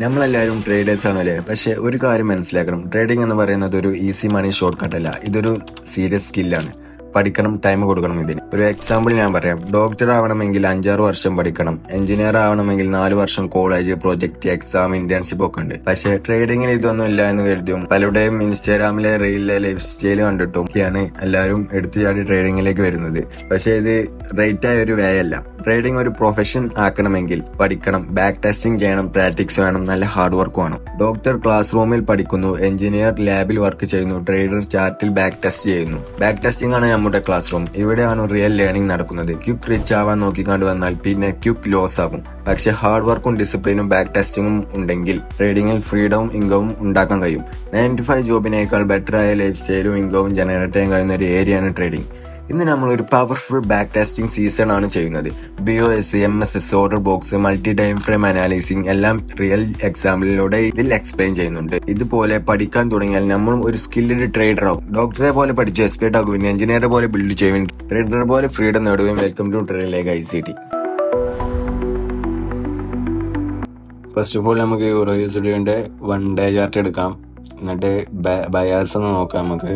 നമ്മളെല്ലാവരും ട്രേഡേഴ്സ് ആണല്ലേ. പക്ഷെ ഒരു കാര്യം മനസ്സിലാക്കണം, ട്രേഡിംഗ് എന്ന് പറയുന്നത് ഒരു ഈസി മണി ഷോർട്ട് കട്ട് അല്ല. ഇതൊരു സീരിയസ് സ്കില്ലാണ്. പഠിക്കണം, ടൈം കൊടുക്കണം. ഇതിന് ഒരു എക്സാമ്പിൾ ഞാൻ പറയാം. ഡോക്ടർ ആവണമെങ്കിൽ 5-6 വർഷം പഠിക്കണം. എഞ്ചിനീയർ ആവണമെങ്കിൽ 4 വർഷം കോളേജ്, പ്രോജക്ട്, എക്സാം, ഇന്റേൺഷിപ്പ് ഒക്കെ ഉണ്ട്. പക്ഷെ ട്രേഡിങ്ങിന് ഇതൊന്നും ഇല്ല എന്ന് കരുതിയും പലരുടെയും ഇൻസ്റ്റാഗ്രാമിലെ റീലിലെ ലൈഫ് സ്റ്റൈൽ കണ്ടിട്ടും ഒക്കെയാണ് എല്ലാവരും എടുത്തുചാടി ട്രേഡിങ്ങിലേക്ക് വരുന്നത്. പക്ഷെ ഇത് റൈറ്റ് ആയ ഒരു വേ അല്ല. ട്രേഡിംഗ് ഒരു പ്രൊഫഷൻ ആക്കണമെങ്കിൽ പഠിക്കണം, ബാക്ക് ടെസ്റ്റിംഗ് ചെയ്യണം, പ്രാക്ടീസ് വേണം, നല്ല ഹാർഡ് വർക്ക് വേണം. ഡോക്ടർ ക്ലാസ് റൂമിൽ പഠിക്കുന്നു, എഞ്ചിനീയർ ലാബിൽ വർക്ക് ചെയ്യുന്നു, ട്രേഡർ ചാർട്ടിൽ ബാക്ക് ടെസ്റ്റ് ചെയ്യുന്നു. ബാക്ക് ടെസ്റ്റിംഗ് ആണ് നമ്മുടെ ക്ലാസ് റൂം. ഇവിടെയാണ് റിയൽ ലേണിംഗ് നടക്കുന്നത്. ക്വിക്ക് റിച്ച് ആവാൻ നോക്കിക്കാണ്ട് വന്നാൽ പിന്നെ ക്വിക്ക് ലോസ് ആകും. പക്ഷെ ഹാർഡ് വർക്കും ഡിസിപ്ലിനും ബാക്ക് ടെസ്റ്റിംഗും ഉണ്ടെങ്കിൽ ട്രേഡിംഗിൽ ഫ്രീഡവും ഇൻകവും ഉണ്ടാക്കാൻ കഴിയും. 9 to 5 ജോബിനേക്കാൾ ബെറ്റർ ആയ ലൈഫ് സ്റ്റൈലും ഇൻകവും ജനറേറ്റ് ചെയ്യാൻ കഴിയുന്ന ഒരു ഏരിയയാണ് ട്രേഡിംഗ്. ഇന്ന് നമ്മൾ ഒരു പവർഫുൾ ബാക്ക് ടെസ്റ്റിംഗ് സീസൺ ആണ് ചെയ്യുന്നത്. BOS, MSS, order box, multi time frame analysing എല്ലാം റിയൽ എക്സാമ്പിളിലൂടെ ഇതിൽ എക്സ്പ്ലെയിൻ ചെയ്യുന്നുണ്ട്. ഇതുപോലെ പഠിക്കാൻ തുടങ്ങിയാൽ നമ്മൾ ഒരു സ്കിൽഡ് ട്രേഡർ ആകും. ഡോക്ടറെ പോലെ പഠിച്ച് എക്സ്പേർട്ട് ആകും, എഞ്ചിനീയറെ പോലെ ബിൽഡ് ചെയ്യും, ട്രേഡറെ പോലെ ഫ്രീഡം നേടുകയും. വെൽക്കം ടു ട്രേഡിലേക്ക് ICT. ഫസ്റ്റ് ഓഫ് ഓൾ നമുക്ക് യൂറോയുടെ 1 day ചാർട്ട് എടുക്കാം. എന്നിട്ട് ബയാസ് ഒന്ന് നോക്കാം. നമുക്ക്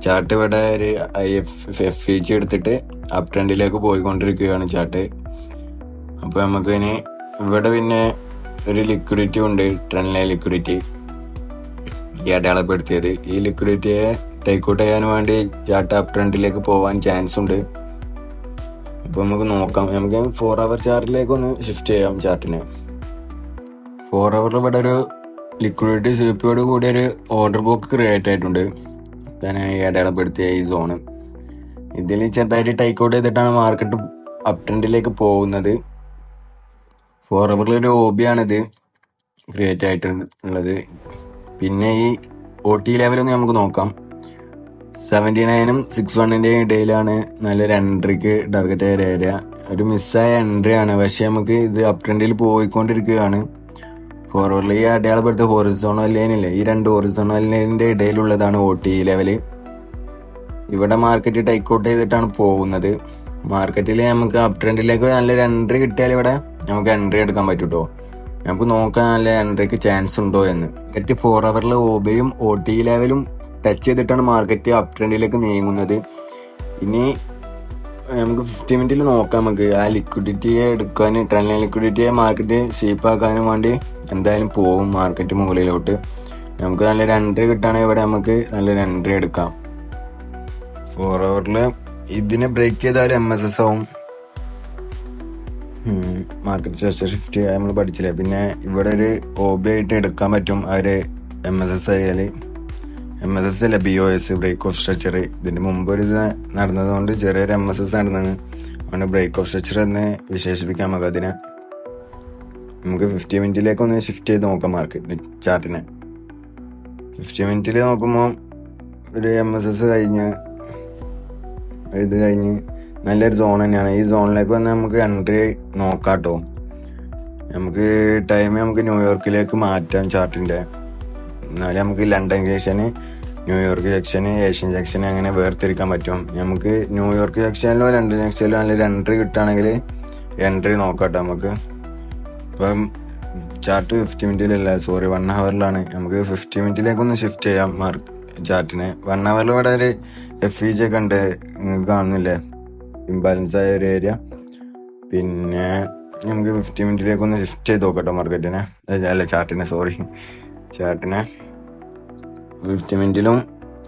ചാർട്ട് ഇവിടെ ഒരു FEG എടുത്തിട്ട് അപ് ട്രെൻഡിലേക്ക് പോയിക്കൊണ്ടിരിക്കുകയാണ് ചാർട്ട്. അപ്പോൾ നമുക്ക് ഇനി ഇവിടെ പിന്നെ ഒരു ലിക്വിഡിറ്റി ഉണ്ട്, ട്രെൻഡ് ലൈൻ ലിക്വിഡിറ്റി ഈ അടയാളപ്പെടുത്തിയത്. ഈ ലിക്വിഡിറ്റിയെ ടേക്ക് ഔട്ട് ചെയ്യാൻ വേണ്ടി ചാർട്ട് അപ് ട്രെൻഡിലേക്ക് പോകാൻ ചാൻസ് ഉണ്ട്. അപ്പോൾ നമുക്ക് നോക്കാം. നമുക്ക് 4 hour ചാർട്ടിലേക്ക് ഒന്ന് ഷിഫ്റ്റ് ചെയ്യാം. ചാർട്ടിന് 4 hour ഇവിടെ ഒരു ലിക്വിഡിറ്റി സ്വീപ്പോട് കൂടി ഒരു ഓർഡർ ബുക്ക് ക്രിയേറ്റ് ആയിട്ടുണ്ട്. ഈ അടയാളപ്പെടുത്തിയ ഈ സോണ് ഇതിൽ ചെറുതായിട്ട് ടേക്ക് ഔട്ട് ചെയ്തിട്ടാണ് മാർക്കറ്റ് അപ് ട്രെൻഡിലേക്ക് പോകുന്നത്. 4 hour ഒരു OB ആണിത് ക്രിയേറ്റ് ആയിട്ടുള്ളത്. പിന്നെ ഈ OT ലെവലൊന്ന് നമുക്ക് നോക്കാം. 79-നും 61-ന്റെയും ഇടയിലാണ് നല്ലൊരു എൻട്രിക്ക് ടാർഗറ്റ് ആയ ഏരിയ. ഒരു മിസ്സായ എൻട്രി ആണ്, പക്ഷെ നമുക്ക് ഇത് അപ് ട്രെൻഡിൽ പോയിക്കൊണ്ടിരിക്കുകയാണ്. 4 hour ഈ അടയാളപ്പെടുത്ത ഹൊറിസോണൽ ലൈനില്ലേ, ഈ 2 ഹൊറിസോണൽ ലൈനിന്റെ ഇടയിലുള്ളതാണ് OT ലെവല്. ഇവിടെ മാർക്കറ്റ് ടേക്ക് ഔട്ട് ചെയ്തിട്ടാണ് പോകുന്നത്. മാർക്കറ്റിൽ നമുക്ക് അപ് ട്രെൻഡിലേക്ക് നല്ലൊരു എൻട്രി കിട്ടിയാൽ ഇവിടെ നമുക്ക് എൻട്രി എടുക്കാൻ പറ്റൂട്ടോ. നമുക്ക് നോക്കാൻ നല്ല എൻട്രിക്ക് ചാൻസ് ഉണ്ടോ എന്ന്. 4 hour OBയും OT ലെവലും ടച്ച് ചെയ്തിട്ടാണ് മാർക്കറ്റ് അപ് ട്രെൻഡിലേക്ക് നീങ്ങുന്നത്. ഇനി നമുക്ക് 50 മിനിറ്റിൽ നോക്കാം. നമുക്ക് ആ ലിക്വിഡിറ്റിയെ എടുക്കാൻ, ട്രെൻഡ് ലൈൻ ലിക്വിഡിറ്റിയെ മാർക്കറ്റ് ഷേപ്പാക്കാനും വേണ്ടി എന്തായാലും പോകും മാർക്കറ്റ് മുകളിലോട്ട്. നമുക്ക് നല്ലൊരു എൻട്രി കിട്ടുകയാണെങ്കിൽ ഇവിടെ നമുക്ക് നല്ലൊരു എൻട്രി എടുക്കാം. 4 hour ഇതിനെ ബ്രേക്ക് ചെയ്താൽ MSS ആവും. മാർക്കറ്റ് സ്ട്രക്ചർ ഷിഫ്റ്റ് നമ്മൾ പഠിച്ചില്ലേ. പിന്നെ ഇവിടെ ഒരു OB ആയിട്ട് എടുക്കാൻ പറ്റും. ഒരു MSS ആയാൽ MSS അല്ല, BOS, ബ്രേക്ക് ഓഫ് സ്ട്രക്ചർ. ഇതിന് മുമ്പ് ഒരു ഇത് നടന്നത് കൊണ്ട് ചെറിയൊരു MSS നടന്നത് അതുകൊണ്ട് ബ്രേക്ക് ഓഫ് സ്ട്രക്ചർ എന്ന് വിശേഷിപ്പിക്കാം നമുക്ക് അതിനെ. നമുക്ക് 50 മിനിറ്റിലേക്ക് ഒന്ന് ഷിഫ്റ്റ് ചെയ്ത് നോക്കാം മാർക്കറ്റ് ചാർട്ടിനെ. 50 മിനിറ്റിൽ നോക്കുമ്പോൾ ഒരു MSS കഴിഞ്ഞ് ഇത് കഴിഞ്ഞ് നല്ലൊരു സോൺ തന്നെയാണ്. ഈ സോണിലേക്ക് വന്ന് നമുക്ക് എൻട്രി നോക്കാം കേട്ടോ. നമുക്ക് ടൈം നമുക്ക് ന്യൂയോർക്കിലേക്ക് മാറ്റാം ചാർട്ടിൻ്റെ. എന്നാലും നമുക്ക് ലണ്ടൻ സെക്ഷന്, ന്യൂയോർക്ക് സെക്ഷന്, ഏഷ്യൻ സെക്ഷന് അങ്ങനെ വേർതിരിക്കാൻ പറ്റും. നമുക്ക് ന്യൂയോർക്ക് സെക്ഷനിലോ ലണ്ടൻ സെക്ഷനിലോ നല്ലൊരു എൻട്രി കിട്ടുകയാണെങ്കിൽ എൻട്രി നോക്കാം നമുക്ക്. ഇപ്പം ചാർട്ട് 50 മിനിറ്റിലല്ല, 1 hour നമുക്ക് 50 മിനിറ്റിലേക്കൊന്ന് ഷിഫ്റ്റ് ചെയ്യാം ചാർട്ടിനെ. 1 hour ഇവിടെ ഒരു FEG ഒക്കെ ഉണ്ട്, നിങ്ങൾക്ക് കാണുന്നില്ലേ, ഇംബാലൻസ് ആയ ഒരു ഏരിയ. പിന്നെ നമുക്ക് 50 മിനിറ്റിലേക്കൊന്ന് ഷിഫ്റ്റ് ചെയ്ത് നോക്കട്ടോ മാർക്കറ്റിനെ, അല്ല ചാർട്ടിനെ 50 മിനിറ്റിലും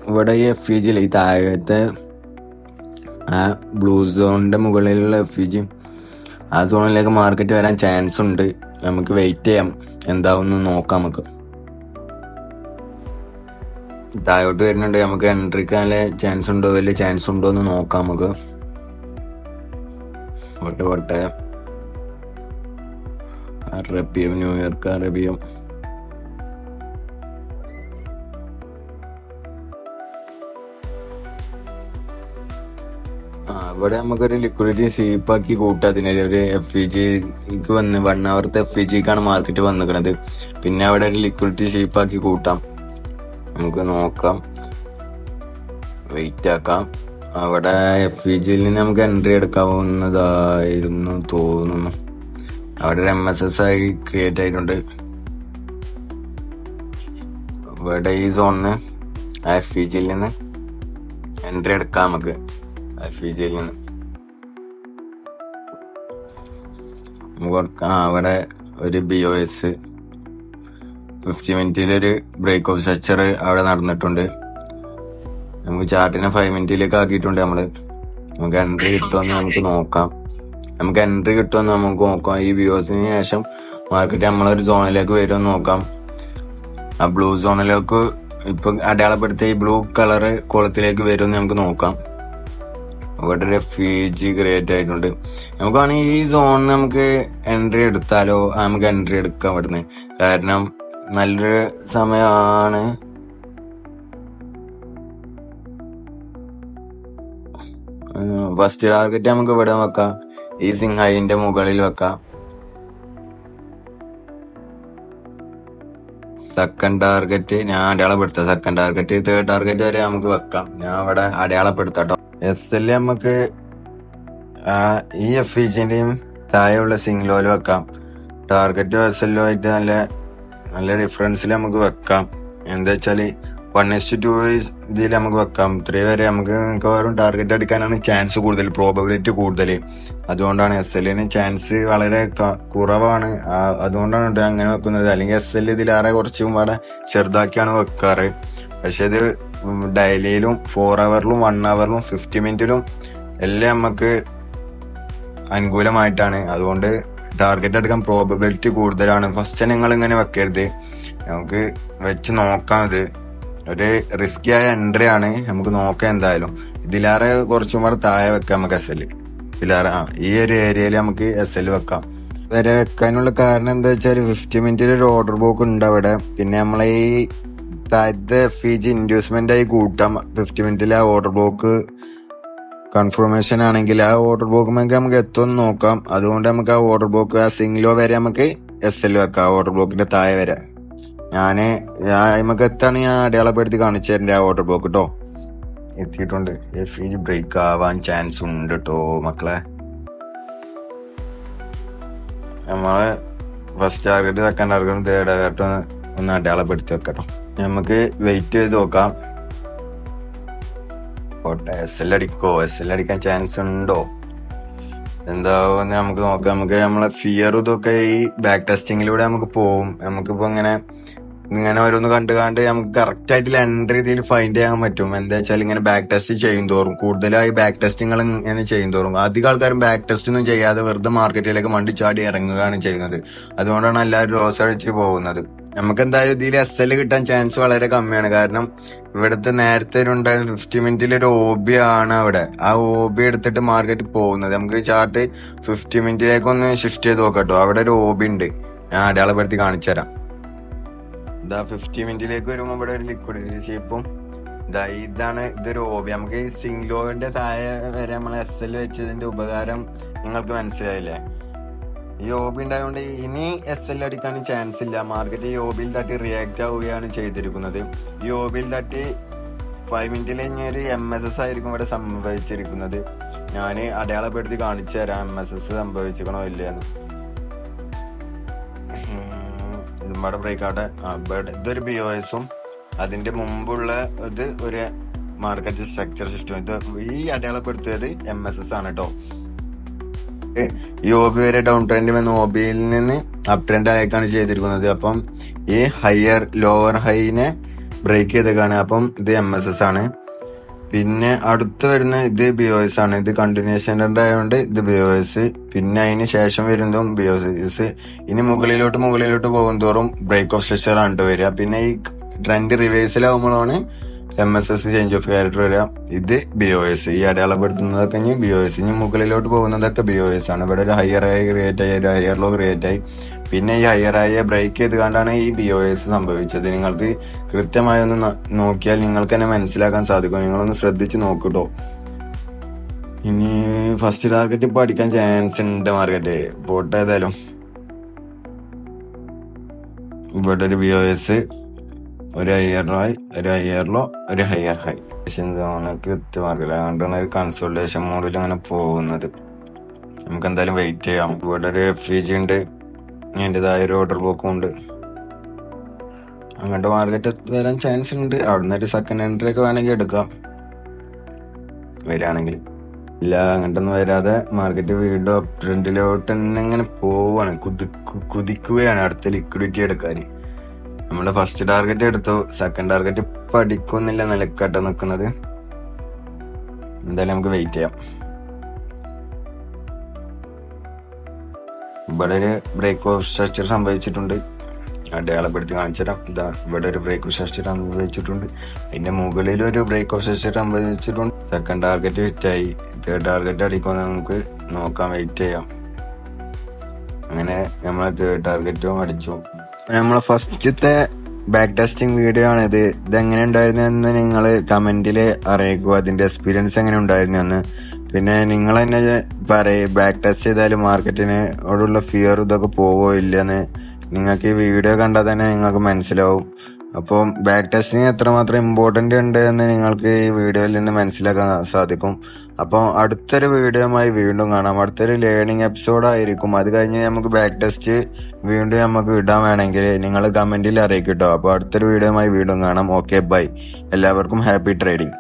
ഇവിടെ ഈ FEG ഈ താഴത്തെ ആ ബ്ലൂ സോണിന്റെ മുകളിലുള്ള FEG ആ സോണിലേക്ക് മാർക്കറ്റ് വരാൻ ചാൻസ് ഉണ്ട്. നമുക്ക് വെയിറ്റ് ചെയ്യാം, എന്താവുമെന്ന് നോക്കാം. നമുക്ക് താഴോട്ട് വരുന്നുണ്ട്. നമുക്ക് എൻട്രിക്ക് നല്ല ചാൻസ് ഉണ്ടോ, വലിയ ചാൻസ് ഉണ്ടോ എന്ന് നോക്കാം. നമുക്ക് പോട്ടെ അറബിയം, ന്യൂയോർക്ക് അറബിയം. ഇവിടെ നമുക്കൊരു ലിക്വിഡിറ്റി സീപ്പാക്കി കൂട്ടാം. അതിനൊരു FEGക്ക് വന്ന് 1 hour FEGക്കാണ് മാർക്കറ്റ് വന്നിരിക്കുന്നത്. പിന്നെ അവിടെ ഒരു ലിക്വിഡിറ്റി സീപ്പാക്കി കൂട്ടാം. നമുക്ക് നോക്കാം, വെയിറ്റ് ആക്കാം. അവിടെ FEGയിൽ നിന്ന് നമുക്ക് എൻട്രി എടുക്കാവുന്നതായിരുന്നു തോന്നുന്നു. അവിടെ ഒരു MSS ആയി ക്രിയേറ്റ് ആയിട്ടുണ്ട്. ഇവിടെ ഈ സോണിന് FEGയിൽ നിന്ന് എൻട്രി എടുക്കാം നമുക്ക്. FEGയിൽ നിന്ന് അവിടെ ഒരു BOS 50 മിനിറ്റിലൊരു ബ്രേക്ക് ഓഫ് സ്ട്രക്ചർ അവിടെ നടന്നിട്ടുണ്ട്. നമുക്ക് ചാർട്ടിനെ 5 മിനിറ്റിലേക്ക് ആക്കിയിട്ടുണ്ട് നമ്മള്. നമുക്ക് എൻട്രി കിട്ടുമെന്ന് നമുക്ക് നോക്കാം. ഈ വ്യൂസിന് ശേഷം മാർക്കറ്റ് നമ്മളൊരു സോണിലേക്ക് വരുമെന്ന് നോക്കാം. ആ ബ്ലൂ സോണിലേക്ക് ഇപ്പൊ അടയാളപ്പെടുത്തിയ ഈ ബ്ലൂ കളറ് കുളത്തിലേക്ക് വരുമെന്ന് നമുക്ക് നോക്കാം. ഇവിടെ ഒരു FEG ക്രിയേറ്റ് ആയിട്ടുണ്ട്. നമുക്ക് വേണമെങ്കിൽ ഈ സോണിന് നമുക്ക് എൻട്രി എടുത്താലോ? നമുക്ക് എൻട്രി എടുക്കാം ഇവിടുന്ന്. കാരണം നല്ലൊരു സമയമാണ്. ഫസ്റ്റ് ടാർഗറ്റ് നമുക്ക് ഇവിടെ വെക്കാം. ഈ സിംഹൈന്റെ മുകളിൽ വെക്കാം. സെക്കൻഡ് ടാർഗറ്റ് ഞാൻ അടയാളപ്പെടുത്താം. സെക്കൻഡ് ടാർഗറ്റ്, തേർഡ് ടാർഗറ്റ് വരെ നമുക്ക് വെക്കാം. ഞാൻ ഇവിടെ അടയാളപ്പെടുത്താട്ടോ. SL നമുക്ക് ഈ FEGന്റെയും താഴെയുള്ള സിംഗ്ലോയിൽ വെക്കാം. ടാർഗറ്റും SL ആയിട്ട് നല്ല ഡിഫറൻസിൽ നമുക്ക് വെക്കാം. എന്താ വെച്ചാല് 1:2 ഇതിൽ നമുക്ക് വെക്കാം. 3 വരെ നമുക്ക് മിക്കവാറും ടാർഗറ്റ് അടിക്കാനാണ് ചാൻസ് കൂടുതൽ, പ്രോബബിലിറ്റി കൂടുതൽ. അതുകൊണ്ടാണ് SLന് ചാൻസ് വളരെ കുറവാണ്. അതുകൊണ്ടാണ് അങ്ങനെ വെക്കുന്നത്. അല്ലെങ്കിൽ SL ഇതിലേറെ കുറച്ചും പാടെ ചെറുതാക്കിയാണ് വെക്കാറ്. പക്ഷെ ഇത് ഡെയിലിയിലും 4 ഹവറിലും 1 ഹവറിലും 50 മിനിറ്റിലും എല്ലാം നമുക്ക് അനുകൂലമായിട്ടാണ്. അതുകൊണ്ട് ടാർഗറ്റ് എടുക്കാൻ പ്രോബബിലിറ്റി കൂടുതലാണ്. ഫസ്റ്റ് നിങ്ങൾ ഇങ്ങനെ വെക്കരുത്. നമുക്ക് വെച്ച് നോക്കാം. ഇത് ഒരു റിസ്കി ആയ എൻട്രി ആണ്. നമുക്ക് നോക്കാം. എന്തായാലും ഇതിലേറെ കുറച്ചും കൂടെ താഴെ വെക്കാം നമുക്ക് SL. ഇതിലേറെ ഈ ഒരു ഏരിയയിൽ നമുക്ക് SL വെക്കാം. വരെ വെക്കാനുള്ള കാരണം എന്താ വെച്ചാൽ 50 മിനിറ്റിൽ ഒരു ഓർഡർ ബുക്ക് ഉണ്ട് അവിടെ. പിന്നെ നമ്മളെ ഈ താഴത്തെ FEG ഇൻഡ്യൂസ്മെന്റ് ആയി കൂട്ടാം. 50 മിനിറ്റിൽ ആ ഓർഡർ ബുക്ക് കൺഫർമേഷൻ ആണെങ്കിൽ ആ ഓർഡർ ബുക്ക് നമുക്ക് എത്തുമെന്ന് നോക്കാം. അതുകൊണ്ട് നമുക്ക് ആ ഓർഡർ ബുക്ക് ആ സിംഗ്ലോ വരെ നമുക്ക് SL വെക്കാം. ഓർഡർ ബുക്കിന്റെ താഴെ വരെ നമുക്ക് എത്താണ് ഞാൻ അടയാളപ്പെടുത്തി കാണിച്ചു തരേണ്ട ആ ഓർഡർ ബുക്ക് കേട്ടോ. എത്തിയിട്ടുണ്ട്. FEG ബ്രേക്ക് ആവാൻ ചാൻസ് ഉണ്ട് കേട്ടോ മക്കളെ. നമ്മള് first target, second target, third target ഒന്ന് അടയാളപ്പെടുത്തി വെക്കട്ടോ. നമുക്ക് വെയിറ്റ് ചെയ്ത് നോക്കാം. SL അടിക്കാൻ ചാൻസ് ഉണ്ടോ എന്താവുമെന്ന് നമുക്ക് നോക്കാം. നമുക്ക് നമ്മളെ ഫിയർ ഇതൊക്കെ ഈ ബാക്ക് ടെസ്റ്റിങ്ങിലൂടെ നമുക്ക് പോവും. നമുക്കിപ്പോ ഇങ്ങനെ ഓരോന്ന് കണ്ട് നമുക്ക് കറക്റ്റ് ആയിട്ടുള്ള എൻട്രി ഇതിൽ ഫൈൻഡ് ചെയ്യാൻ പറ്റും. എന്താ വെച്ചാൽ ഇങ്ങനെ ബാക്ക് ടെസ്റ്റ് ചെയ്യും തോറും, കൂടുതലായി ബാക്ക് ടെസ്റ്റിങ്ങൾ ഇങ്ങനെ ചെയ്യും തോറും അധികം ആൾക്കാരും ബാക്ക് ടെസ്റ്റ് ഒന്നും ചെയ്യാതെ വെറുതെ മാർക്കറ്റിലേക്ക് മണ്ടിച്ചാടി ഇറങ്ങുകയാണ് ചെയ്യുന്നത്. അതുകൊണ്ടാണ് എല്ലാവരും ലോസ് അടിച്ച് പോകുന്നത്. നമുക്ക് എന്തായാലും ഇതിൽ SL കിട്ടാൻ ചാൻസ് വളരെ കമ്മിയാണ്. കാരണം ഇവിടുത്തെ നേരത്തെ ഉണ്ടായിരുന്ന 50 മിനിറ്റിൽ ഒരു OB ആണ് അവിടെ. ആ OB എടുത്തിട്ട് മാർക്കറ്റ് പോകുന്നത്. നമുക്ക് ചാർട്ട് 50 മിനിറ്റിലേക്ക് ഒന്ന് ഷിഫ്റ്റ് ചെയ്ത് നോക്കട്ടോ. അവിടെ ഒരു OB ഉണ്ട്. ഞാൻ അടയാളപ്പെടുത്തി കാണിച്ചു തരാം. 50 മിനിറ്റിലേക്ക് വരുമ്പോൾ ഇവിടെ ഒരു ലിക്വിഡിറ്റി ഷേപ്പും ഇതൊരു OB. നമുക്ക് ഈ സിംഗ്ലോന്റെ താഴെ വരെ നമ്മൾ SL വെച്ചതിന്റെ ഉപകാരം നിങ്ങൾക്ക് മനസ്സിലായില്ലേ? ഈ OB ഉണ്ടായതുകൊണ്ട് ഇനി SL അടിക്കാൻ ചാൻസ് ഇല്ല. മാർക്കറ്റ് ഈ OBയിൽ തട്ടി റിയാക്ട് ആവുകയാണ് ചെയ്തിരിക്കുന്നത്. ഈ OBയിൽ തട്ടി 5 മിനിറ്റിൽ കഴിഞ്ഞൊരു MSS ആയിരിക്കും ഇവിടെ സംഭവിച്ചിരിക്കുന്നത്. ഞാൻ അടയാളപ്പെടുത്തി കാണിച്ചു തരാം MSS സംഭവിച്ചിരിക്കണോ ഇല്ലയെന്ന്. ഇതുമ്പാടെ ബ്രേക്ക് ആട്ടെ. ഇതൊരു BOSഉം അതിന്റെ മുമ്പുള്ള ഇത് ഒരു മാർക്കറ്റ് സ്ട്രക്ചർ സിസ്റ്റം. ഇത് ഈ അടയാളപ്പെടുത്തിയത് MSS ആണ് കേട്ടോ. ഈ OB വരെ ഡൗൺ ട്രെൻഡ് വന്ന് OBയിൽ നിന്ന് അപ് ട്രെൻഡ് ആയേക്കാണ് ചെയ്തിരിക്കുന്നത്. അപ്പം ഈ ലോവർ ഹൈനെ ബ്രേക്ക് ചെയ്തേക്കാണ്. അപ്പം ഇത് MSS ആണ്. പിന്നെ അടുത്ത് വരുന്ന ഇത് BOS ആണ്. ഇത് കണ്ടിന്യൂഷൻ ട്രെൻഡ് ആയതുകൊണ്ട് ഇത് BOS. പിന്നെ അതിന് ശേഷം വരുന്നതും BOS. ഇനി മുകളിലോട്ട് പോകും തോറും ബ്രേക്ക് ഓഫ് സ്ട്രക്ചർ ആണ് വരിക. പിന്നെ ഈ ട്രെൻഡ് റിവേഴ്സിലാവുമ്പോഴാണ് MSS ചേഞ്ച് ഓഫ് ക്യാരക്ടർ വരിക. ഇത് BOS. ഈ അടയാളപ്പെടുത്തുന്നതൊക്കെ ഇനി BOS. ഇനി മുകളിലോട്ട് പോകുന്നതൊക്കെ BOS ആണ്. ഇവിടെ ഒരു ഹയർ ഹൈ ക്രിയേറ്റ് ആയി, ഒരു ഹയർ ലോ ക്രിയേറ്റ് ആയി. പിന്നെ ഈ ഹയർ ഹൈയെ ബ്രേക്ക് ചെയ്ത് കണ്ടാണ് ഈ BOS സംഭവിച്ചത്. നിങ്ങൾക്ക് കൃത്യമായി ഒന്ന് നോക്കിയാൽ നിങ്ങൾക്ക് തന്നെ മനസ്സിലാക്കാൻ സാധിക്കും. നിങ്ങളൊന്ന് ശ്രദ്ധിച്ച് നോക്കൂട്ടോ. ഇനി ഫസ്റ്റ് ടാർഗറ്റ് ഇപ്പൊ അടിക്കാൻ ചാൻസ് ഉണ്ട് മാർക്കറ്റ്. പോട്ടെ ഏതായാലും ഇവിടെ ഒരു BOS, ഒരു ഹയർ ഹൈ, ഒരു ഹയർ ലോ, ഒരു ഹയർ ഹൈ. കൃത്യമാർക്കറ്റ് അതുകൊണ്ടാണ് ഒരു കൺസോൾട്ടേഷൻ മോഡിൽ അങ്ങനെ പോകുന്നത്. നമുക്ക് എന്തായാലും വെയിറ്റ് ചെയ്യാം. ഇവിടെ ഒരു FVG ഉണ്ട്, അതിൻ്റെതായ ഒരു ഓർഡർ ബുക്കും ഉണ്ട്. അങ്ങോട്ട് മാർക്കറ്റ് വരാൻ ചാൻസ് ഉണ്ട്. അവിടുന്ന് ഒരു സെക്കൻഡ് എൻട്രി ഒക്കെ വേണമെങ്കിൽ എടുക്കാം വരികയാണെങ്കിൽ. ഇല്ല, അങ്ങോട്ടൊന്നും വരാതെ മാർക്കറ്റ് വീണ്ടും അപ് ട്രെൻഡിലോട്ട് തന്നെ ഇങ്ങനെ പോവാണ്, കുതിക്കുകയാണ് അടുത്ത ലിക്വിഡിറ്റി എടുക്കാൻ. നമ്മുടെ ഫസ്റ്റ് ടാർഗറ്റ് എടുത്തു, സെക്കൻഡ് ടാർഗറ്റ് ഇപ്പൊ അടിക്കുന്നില്ല, നിലക്കട്ട നിൽക്കുന്നത്. എന്തായാലും നമുക്ക് വെയിറ്റ് ചെയ്യാം. ഇവിടെ ഒരു ബ്രേക്ക് ഓഫ് സ്ട്രക്ചർ സംഭവിച്ചിട്ടുണ്ട്, അടയാളപ്പെടുത്തി കാണിച്ചു തരാം. ഇതാ ഇവിടെ ഒരു ബ്രേക്ക് ഓഫ് സ്ട്രക്ചർ സംഭവിച്ചിട്ടുണ്ട്, അതിന്റെ മുകളിൽ ഒരു ബ്രേക്ക് ഓഫ് സ്ട്രക്ചർ സംഭവിച്ചിട്ടുണ്ട്. സെക്കൻഡ് ടാർഗറ്റ് ഹിറ്റായി, തേർഡ് ടാർഗറ്റ് അടിക്കുമെന്ന് നമുക്ക് നോക്കാം, വെയിറ്റ് ചെയ്യാം. അങ്ങനെ നമ്മളെ തേർഡ് ടാർഗറ്റും അടിച്ചു. നമ്മളെ ഫസ്റ്റത്തെ ബാക്ക് ടെസ്റ്റിംഗ് വീഡിയോ ആണിത്. ഇതെങ്ങനെ ഉണ്ടായിരുന്നെന്ന് നിങ്ങൾ കമന്റിൽ അറിയിക്കുക, അതിന്റെ എക്സ്പീരിയൻസ് എങ്ങനെ ഉണ്ടായിരുന്നെന്ന്. പിന്നെ നിങ്ങൾ തന്നെ ബാക്ക് ടെസ്റ്റ് ചെയ്താൽ മാർക്കറ്റിനോടുള്ള ഫിയർ ഇതൊക്കെ പോവോ ഇല്ലെന്ന് നിങ്ങൾക്ക് ഈ വീഡിയോ കണ്ടാൽ തന്നെ നിങ്ങൾക്ക് മനസ്സിലാവും. അപ്പം ബാക്ക് ടെസ്റ്റിങ് എത്രമാത്രം ഇമ്പോർട്ടൻ്റ് ഉണ്ട് എന്ന് നിങ്ങൾക്ക് ഈ വീഡിയോയിൽ നിന്ന് മനസ്സിലാക്കാൻ സാധിക്കും. അപ്പോൾ അടുത്തൊരു വീഡിയോയുമായി വീണ്ടും കാണാം. അടുത്തൊരു ലേണിംഗ് എപ്പിസോഡ് ആയിരിക്കും. അത് കഴിഞ്ഞ് നമുക്ക് ബാക്ക് ടെസ്റ്റ് വീണ്ടും നമുക്ക് ഇടാൻ വേണമെങ്കിൽ നിങ്ങൾ കമന്റിൽ അറിയിക്കും കേട്ടോ. അപ്പോൾ അടുത്തൊരു വീഡിയോയുമായി വീണ്ടും കാണാം. Okay, bye. എല്ലാവർക്കും ഹാപ്പി ട്രേഡിംഗ്.